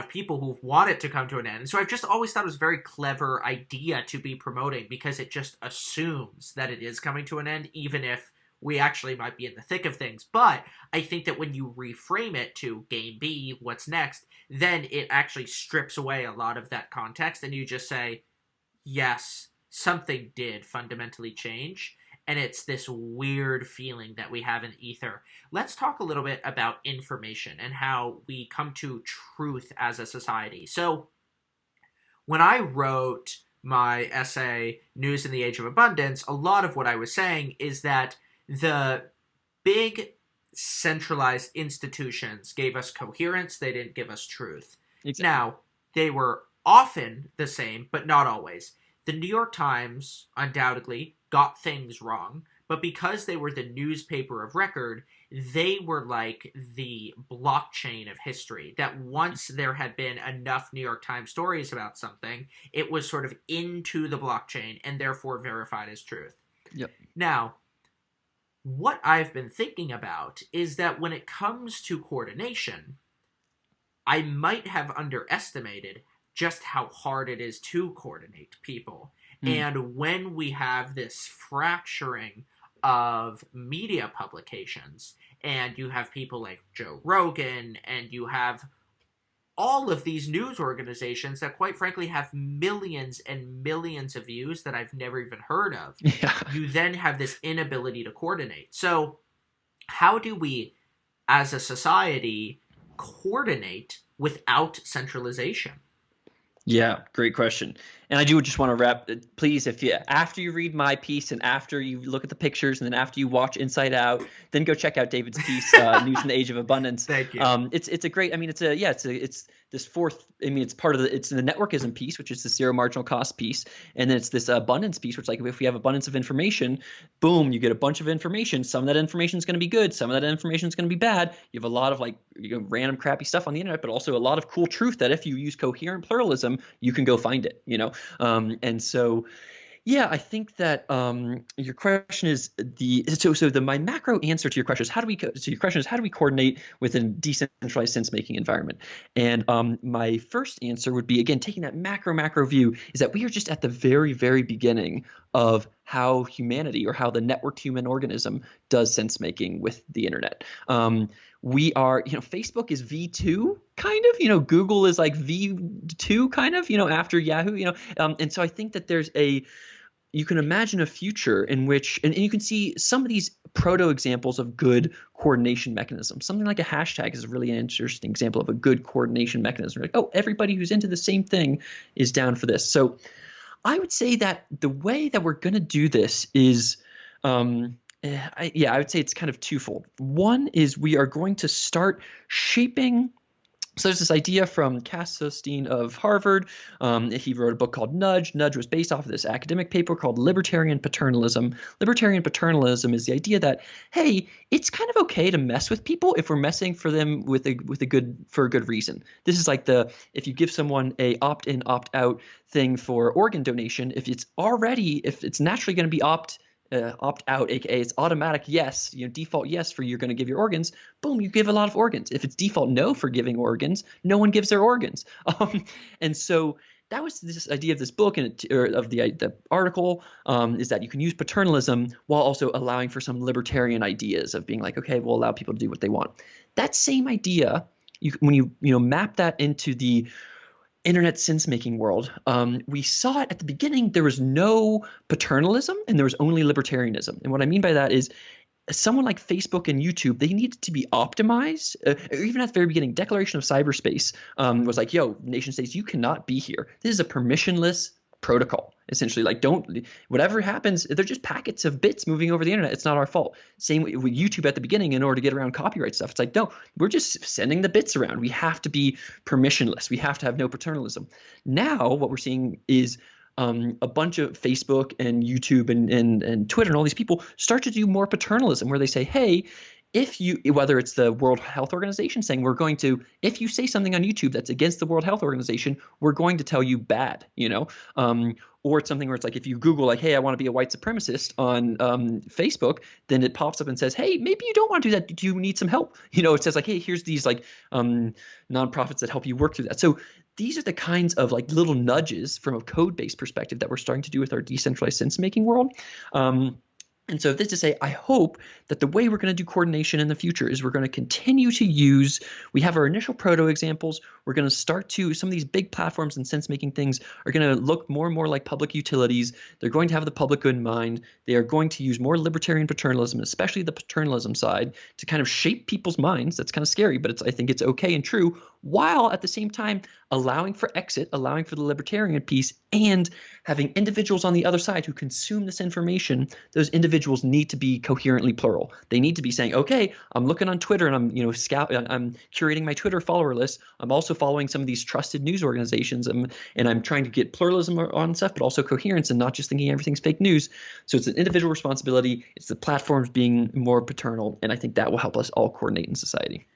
people who've wanted to come to an end. So I've just always thought it was a very clever idea to be promoting, because it just assumes that it is coming to an end, even if we actually might be in the thick of things. But I think that when you reframe it to game B, what's next, then it actually strips away a lot of that context, and you just say, yes, something did fundamentally change, and it's this weird feeling that we have in ether. Let's talk a little bit about information and how we come to truth as a society. So when I wrote my essay, News in the Age of Abundance, a lot of what I was saying is that the big centralized institutions gave us coherence, they didn't give us truth. Exactly. Now, they were often the same, but not always. The New York Times undoubtedly got things wrong, but because they were the newspaper of record, they were like the blockchain of history, that once there had been enough New York Times stories about something, it was sort of into the blockchain and therefore verified as truth. Yep. Now, what I've been thinking about is that when it comes to coordination, I might have underestimated just how hard it is to coordinate people. And when we have this fracturing of media publications, and you have people like Joe Rogan, and you have all of these news organizations that quite frankly have millions and millions of views that I've never even heard of, you then have this inability to coordinate. So how do we, as a society, coordinate without centralization? Yeah, great question. And I do just want to wrap, please, if you, after you read my piece and after you look at the pictures and then after you watch Inside Out, then go check out David's piece, News in the Age of Abundance. Thank you. It's a great, I mean, it's this fourth, I mean, it's part of it's the networkism piece, which is the zero marginal cost piece. And then it's this abundance piece, which like if we have abundance of information, boom, you get a bunch of information. Some of that information is going to be good. Some of that information is going to be bad. You have a lot of like random crappy stuff on the internet, but also a lot of cool truth that if you use coherent pluralism, you can go find it, and so, yeah, I think that your question is my macro answer to your question is how do we coordinate with a decentralized sense making environment? And my first answer would be, again, taking that macro view, is that we are just at the very, very beginning of how humanity, or how the networked human organism, does sense making with the internet. We are, Facebook is V2 kind of, Google is like V2 kind of, after Yahoo, and so I think that you can imagine a future in which, and you can see some of these proto examples of good coordination mechanisms. Something like a hashtag is really an interesting example of a good coordination mechanism. Like, oh, everybody who's into the same thing is down for this. So I would say that the way that we're going to do this is, I would say it's kind of twofold. One is we are going to start shaping. So there's this idea from Cass Sunstein of Harvard. He wrote a book called Nudge. Nudge was based off of this academic paper called Libertarian Paternalism. Libertarian paternalism is the idea that, hey, it's kind of okay to mess with people if we're messing for them for a good reason. This is like if you give someone a opt-in, opt-out thing for organ donation, if it's naturally going to be opt out, aka it's automatic yes, default yes for you're going to give your organs, boom, you give a lot of organs. If it's default no for giving organs, no one gives their organs. And so that was this idea of this book of the article, is that you can use paternalism while also allowing for some libertarian ideas of being like, okay, we'll allow people to do what they want. That same idea, when you map that into the internet sense-making world, we saw it at the beginning. There was no paternalism and there was only libertarianism. And what I mean by that is someone like Facebook and YouTube, they needed to be optimized. Even at the very beginning, Declaration of Cyberspace was like, yo, nation states, you cannot be here. This is a permissionless protocol, essentially. Like, whatever happens, they're just packets of bits moving over the internet. It's not our fault. Same with YouTube at the beginning, in order to get around copyright stuff. It's like, no, we're just sending the bits around. We have to be permissionless. We have to have no paternalism. Now what we're seeing is a bunch of Facebook and YouTube and Twitter and all these people start to do more paternalism, where they say, hey, whether it's the World Health Organization saying if you say something on YouTube that's against the World Health Organization, we're going to tell you bad, or it's something where it's like, if you Google like, hey, I want to be a white supremacist on Facebook, then it pops up and says, hey, maybe you don't want to do that. Do you need some help? It says like, hey, here's these like nonprofits that help you work through that. So these are the kinds of like little nudges from a code-based perspective that we're starting to do with our decentralized sense-making world. And so this to say, I hope that the way we're going to do coordination in the future is we're going to continue to we have our initial proto examples. We're going to start to, some of these big platforms and sense-making things are going to look more and more like public utilities. They're going to have the public good in mind. They are going to use more libertarian paternalism, especially the paternalism side, to kind of shape people's minds. That's kind of scary, but I think it's okay and true, while at the same time allowing for exit, allowing for the libertarian piece, and having individuals on the other side who consume this information. Those individuals need to be coherently plural. They need to be saying, okay, I'm looking on Twitter and I'm curating my Twitter follower list. I'm also following some of these trusted news organizations, and I'm trying to get pluralism on stuff, but also coherence, and not just thinking everything's fake news. So it's an individual responsibility. It's the platforms being more paternal, and I think that will help us all coordinate in society.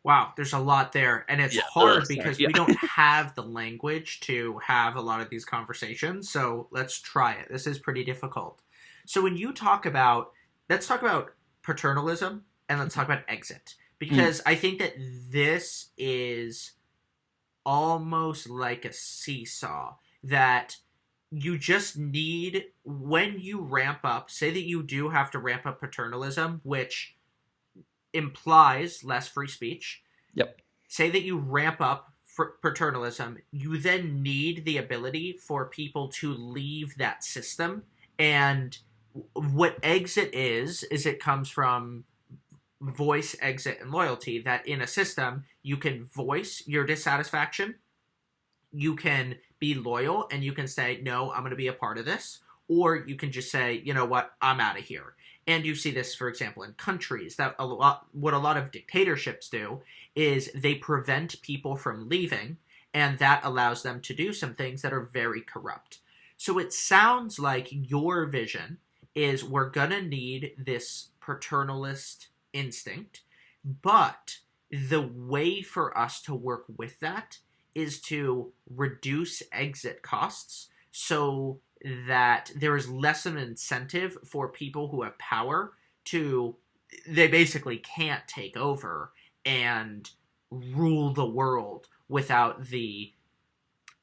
Wow, there's a lot there, and it's hard because we don't have the language to have a lot of these conversations, so let's try it. This is pretty difficult. So when you let's talk about paternalism, and let's talk about exit, because I think that this is almost like a seesaw, that you just need, when you ramp up, say that you do have to ramp up paternalism, which implies less free speech. Yep. Say that you ramp up paternalism, you then need the ability for people to leave that system. And what exit is it comes from voice, exit, and loyalty. That in a system, you can voice your dissatisfaction, you can be loyal, and you can say, no, I'm going to be a part of this. Or you can just say, you know what, I'm out of here. And you see this, for example, in countries that what a lot of dictatorships do is they prevent people from leaving, and that allows them to do some things that are very corrupt. So it sounds like your vision is we're going to need this paternalist instinct, but the way for us to work with that is to reduce exit costs so that there is less of an incentive for people who have power to, they basically can't take over and rule the world without the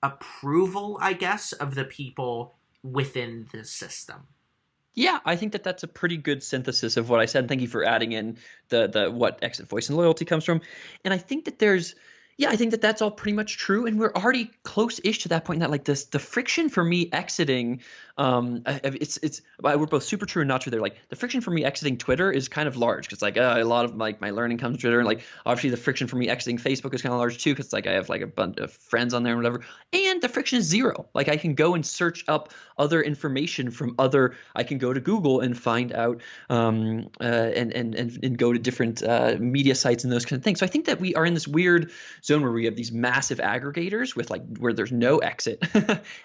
approval, I guess, of the people within the system. Yeah, I think that that's a pretty good synthesis of what I said. Thank you for adding in the what exit voice and loyalty comes from. And I think that I think that that's all pretty much true, and we're already close-ish to that point. That like this, the friction for me exiting, we're both super true and not true there. Like the friction for me exiting Twitter is kind of large because like a lot of like my learning comes from Twitter, and like obviously the friction for me exiting Facebook is kind of large too because like I have like a bunch of friends on there and whatever. And the friction is zero. Like I can go and search up other information from other. I can go to Google and find out and go to different media sites and those kind of things. So I think that we are in this weird zone where we have these massive aggregators with like where there's no exit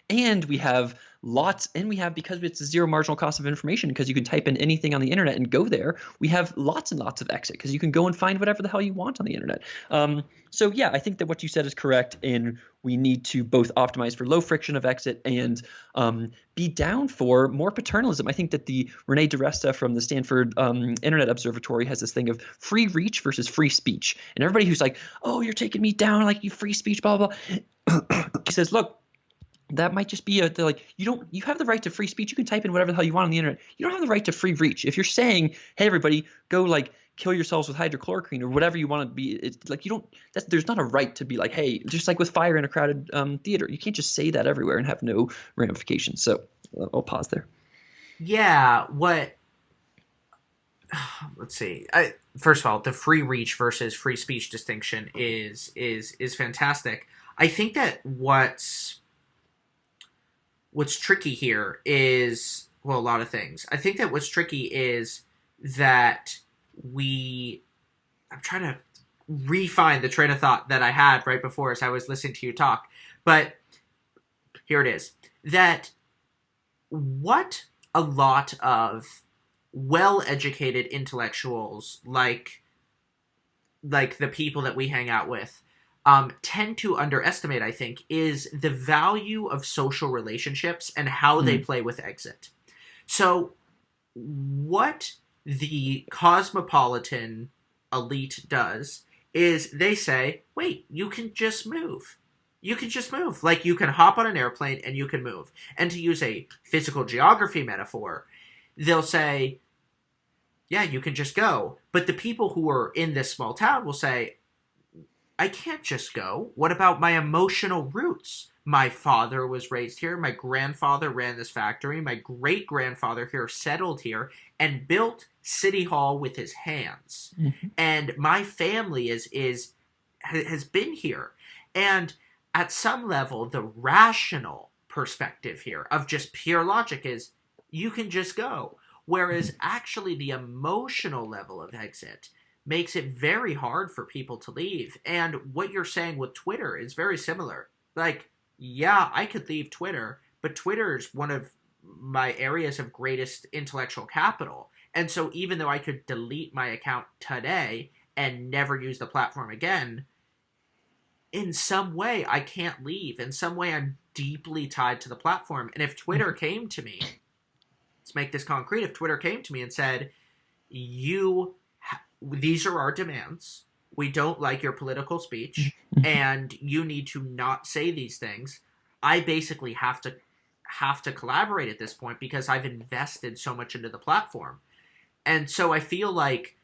and we have lots, and we have, because it's a zero marginal cost of information, because you can type in anything on the internet and go there, we have lots and lots of exit because you can go and find whatever the hell you want on the internet. So yeah, I think that what you said is correct, and we need to both optimize for low friction of exit and be down for more paternalism. I think that the Renee DiResta from the Stanford Internet Observatory has this thing of free reach versus free speech, and everybody who's like, oh, you're taking me down, like you free speech, blah blah blah. He says, look, that might just be you have the right to free speech. You can type in whatever the hell you want on the internet. You don't have the right to free reach. If you're saying, hey, everybody, go like kill yourselves with hydrochloroquine or whatever you want to be, it's like there's not a right to be like, hey, just like with fire in a crowded theater. You can't just say that everywhere and have no ramifications. So I'll pause there. Yeah, let's see. First of all, the free reach versus free speech distinction is fantastic. I think that what's tricky here is, well, a lot of things. I think that what's tricky is that I'm trying to refine the train of thought that I had right before as I was listening to you talk. But here it is. That what a lot of well-educated intellectuals like the people that we hang out with tend to underestimate, I think, is the value of social relationships and how they play with exit. So what the cosmopolitan elite does is they say, wait, you can just move. You can just move. Like, you can hop on an airplane and you can move. And to use a physical geography metaphor, they'll say, yeah, you can just go. But the people who are in this small town will say, I can't just go. What about my emotional roots? My father was raised here. My grandfather ran this factory. My great-grandfather here settled here and built City Hall with his hands. Mm-hmm. And my family has been here. And at some level, the rational perspective here of just pure logic is you can just go. Whereas actually the emotional level of exit makes it very hard for people to leave. And what you're saying with Twitter is very similar. Like, yeah, I could leave Twitter, but Twitter is one of my areas of greatest intellectual capital. And so even though I could delete my account today and never use the platform again, in some way I can't leave. In some way I'm deeply tied to the platform. And if Twitter came to me, let's make this concrete, if Twitter came to me and said, these are our demands. We don't like your political speech, and you need to not say these things. I basically have to collaborate at this point because I've invested so much into the platform. And so I feel like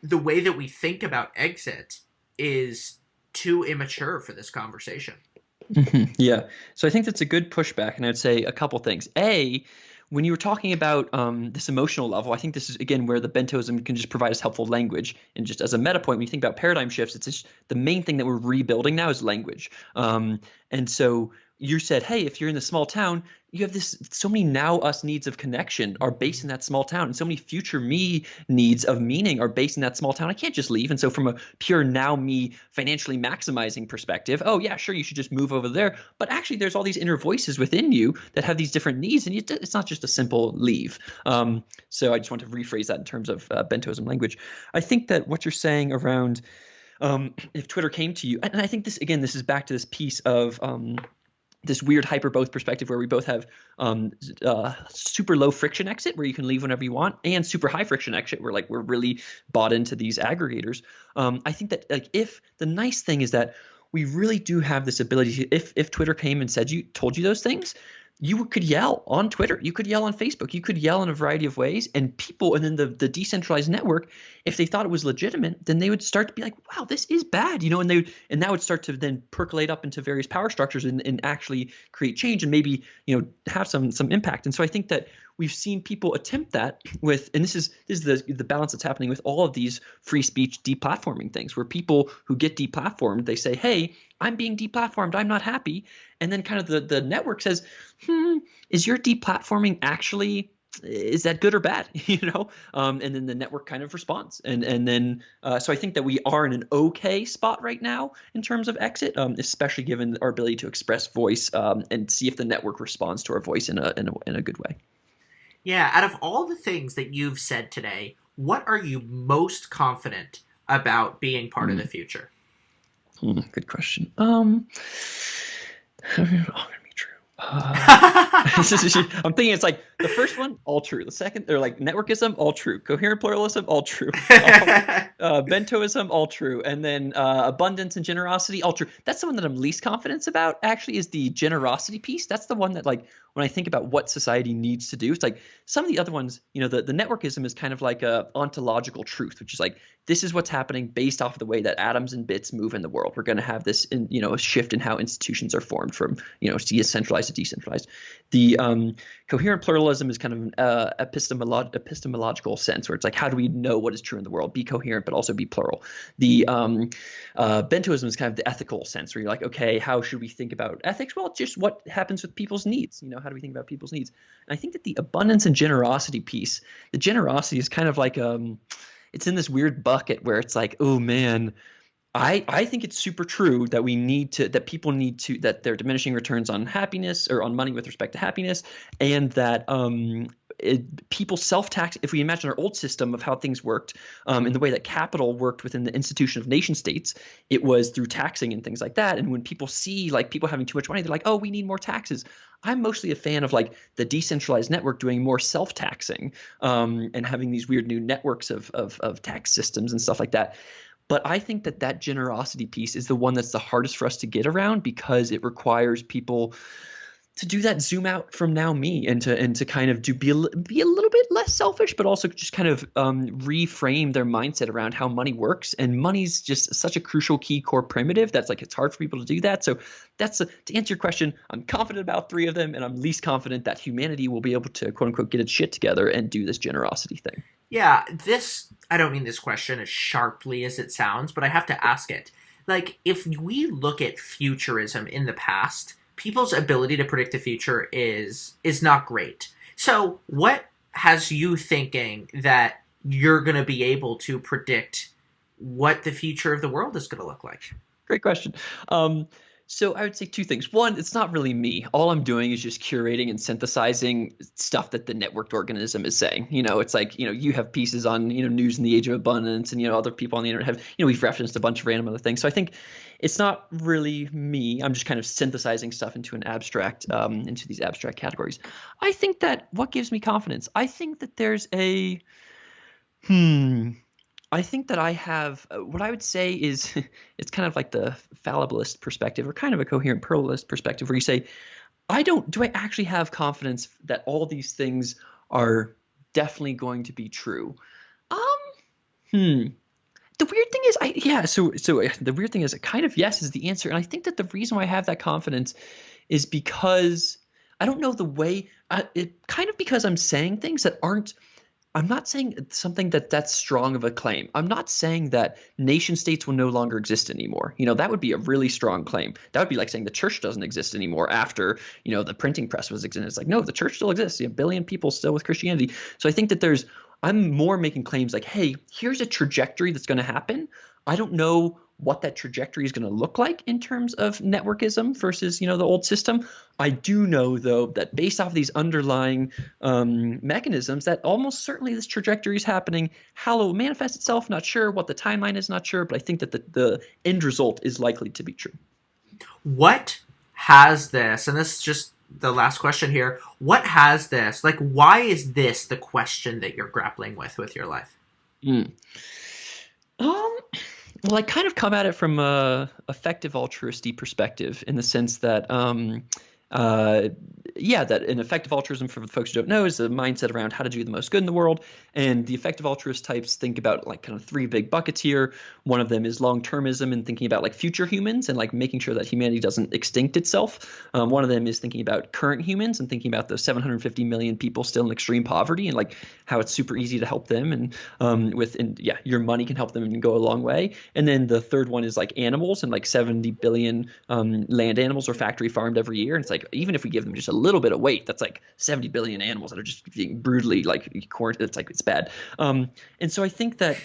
the way that we think about exit is too immature for this conversation. Yeah. So I think that's a good pushback, and I'd say a couple things. A, when you were talking about this emotional level, I think this is, again, where the Bentoism can just provide us helpful language. And just as a meta point, when you think about paradigm shifts, it's just the main thing that we're rebuilding now is language. And so you said, hey, if you're in the small town, you have this, so many now us needs of connection are based in that small town, and so many future me needs of meaning are based in that small town. I can't just leave. And so from a pure now me financially maximizing perspective, oh yeah, sure, you should just move over there. But actually there's all these inner voices within you that have these different needs, and it's not just a simple leave. So I just want to rephrase that in terms of Bentoism language. I think that what you're saying around if Twitter came to you, and I think this, again, this is back to this piece of this weird hyper-both perspective where we both have super low friction exit where you can leave whenever you want, and super high friction exit where like we're really bought into these aggregators. I think that like if the nice thing is that we really do have this ability to, if Twitter came and told you those things, you could yell on Twitter, you could yell on Facebook, you could yell in a variety of ways, and people, and then the decentralized network, if they thought it was legitimate, then they would start to be like, wow, this is bad, and that would start to then percolate up into various power structures and actually create change and maybe, have some impact. And so I think that we've seen people attempt that with, and this is the balance that's happening with all of these free speech deplatforming things, where people who get deplatformed, they say, hey, I'm being deplatformed, I'm not happy. And then kind of the network says, is your deplatforming actually, is that good or bad? And then the network kind of responds. And then so I think that we are in an okay spot right now in terms of exit, especially given our ability to express voice and see if the network responds to our voice in a good way. Yeah, out of all the things that you've said today, what are you most confident about being part of the future? Good question. All gonna be true. I'm thinking it's like the first one, all true. The second, they're like Networkism, all true. Coherent Pluralism, all true. Bentoism, all true. And then abundance and generosity, all true. That's the one that I'm least confident about, actually, is the generosity piece. That's the one that, like, when I think about what society needs to do, it's like some of the other ones, the networkism is kind of like a ontological truth, which is like, this is what's happening based off of the way that atoms and bits move in the world. We're going to have this, a shift in how institutions are formed from, centralized to decentralized. The coherent pluralism is kind of an epistemological sense where it's like, how do we know what is true in the world? Be coherent, but also be plural. The Bentoism is kind of the ethical sense where you're like, okay, how should we think about ethics? Well, just what happens with people's needs. How do we think about people's needs? And I think that the abundance and generosity piece, the generosity is kind of like it's in this weird bucket where it's like, oh man, I think it's super true that people need to, that there are diminishing returns on happiness or on money with respect to happiness, and that people self-tax. If we imagine our old system of how things worked, in the way that capital worked within the institution of nation states, it was through taxing and things like that. And when people see like people having too much money, they're like, oh, we need more taxes. I'm mostly a fan of like the decentralized network doing more self-taxing, and having these weird new networks of tax systems and stuff like that. But I think that generosity piece is the one that's the hardest for us to get around, because it requires people to do that zoom out from now me and to kind of be a little bit less selfish, but also just kind of reframe their mindset around how money works. And money's just such a crucial key core primitive that's like, it's hard for people to do that. So to answer your question, I'm confident about 3 of them, and I'm least confident that humanity will be able to quote unquote get its shit together and do this generosity thing. Yeah, I don't mean this question as sharply as it sounds, but I have to ask it. Like, if we look at futurism in the past, people's ability to predict the future is not great. So what has you thinking that you're going to be able to predict what the future of the world is going to look like? Great question. So I would say 2 things. One, it's not really me. All I'm doing is just curating and synthesizing stuff that the networked organism is saying. It's like, you have pieces on, news in the age of abundance, and, other people on the internet have, we've referenced a bunch of random other things. So I think it's not really me. I'm just kind of synthesizing stuff into into these abstract categories. I think that what gives me confidence, I think that there's I think that I have what I would say is it's kind of like the fallibilist perspective, or kind of a coherent pluralist perspective, where you say, do I actually have confidence that all these things are definitely going to be true? The weird thing is, so the weird thing is, kind of yes is the answer. And I think that the reason why I have that confidence is because I don't know the way. It kind of because I'm saying things that aren't. I'm not saying something that's strong of a claim. I'm not saying that nation states will no longer exist anymore. That would be a really strong claim. That would be like saying the church doesn't exist anymore after, the printing press was existing. It's like, no, the church still exists. A billion people still with Christianity. So I think that I'm more making claims like, hey, here's a trajectory that's going to happen. I don't know what that trajectory is going to look like in terms of networkism versus, the old system. I do know, though, that based off of these underlying mechanisms, that almost certainly this trajectory is happening. How it will manifest itself, not sure. What the timeline is, not sure. But I think that the end result is likely to be true. What has this, and this is just the last question here, what has this, like, why is this the question that you're grappling with your life? Well, I kind of come at it from a effective altruistic perspective in the sense that, that an effective altruism, for the folks who don't know, is a mindset around how to do the most good in the world. And the effective altruist types think about like kind of three big buckets here. One of them is long-termism and thinking about like future humans and like making sure that humanity doesn't extinct itself. One of them is thinking about current humans and thinking about those 750 million people still in extreme poverty and like how it's super easy to help them. And your money can help them and go a long way. And then the third one is like animals, and like 70 billion land animals are factory farmed every year. And it's like, even if we give them just a little bit of weight, that's like 70 billion animals that are just being brutally like it's bad. And so I think that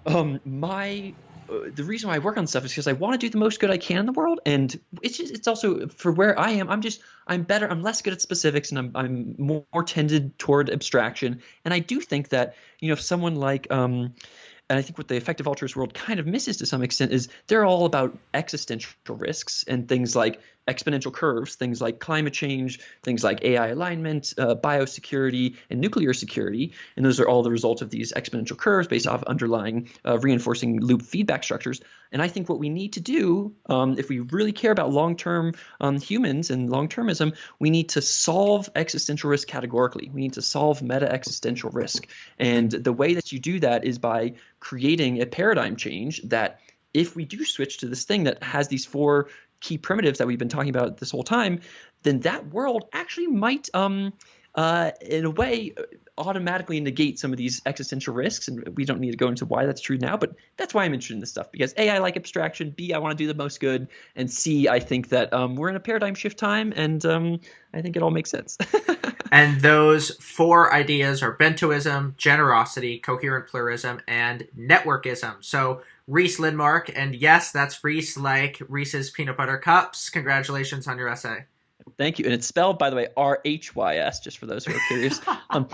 the reason why I work on stuff is because I want to do the most good I can in the world, and it's also for where I am. I'm better. I'm less good at specifics, and I'm more tended toward abstraction. And I do think that if someone like and I think what the effective altruist world kind of misses to some extent is they're all about existential risks and things like exponential curves, things like climate change, things like AI alignment, biosecurity, and nuclear security. And those are all the result of these exponential curves based off underlying reinforcing loop feedback structures. And I think what we need to do, if we really care about long-term humans and long-termism, we need to solve existential risk categorically. We need to solve meta-existential risk. And the way that you do that is by creating a paradigm change that if we do switch to this thing that has these four key primitives that we've been talking about this whole time, then that world actually might, in a way, automatically negate some of these existential risks. And we don't need to go into why that's true now, but that's why I'm interested in this stuff. Because A, I like abstraction. B, I want to do the most good. And C, I think that we're in a paradigm shift time, and I think it all makes sense. And those four ideas are Bentoism, generosity, coherent pluralism, and networkism. So Rhys Lindmark, and yes, that's Rhys like Reese's peanut butter cups. Congratulations on your essay. Thank you. And it's spelled, by the way, RHYS, just for those who are curious. And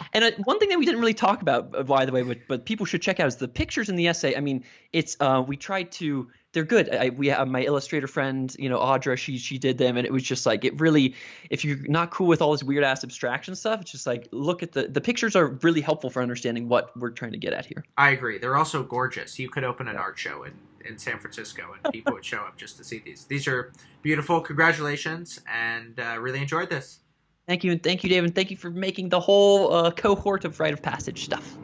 one thing that we didn't really talk about, by the way, but people should check out is the pictures in the essay. I mean, it's we tried to – they're good. We have my illustrator friend, Audra, she did them. And it was just like it really – if you're not cool with all this weird-ass abstraction stuff, it's just like look at the pictures are really helpful for understanding what we're trying to get at here. I agree. They're also gorgeous. You could open an art show in San Francisco, and people would show up just to see these. These are beautiful. Congratulations, and really enjoyed this. Thank you, and thank you, David. Thank you for making the whole cohort of rite of passage stuff.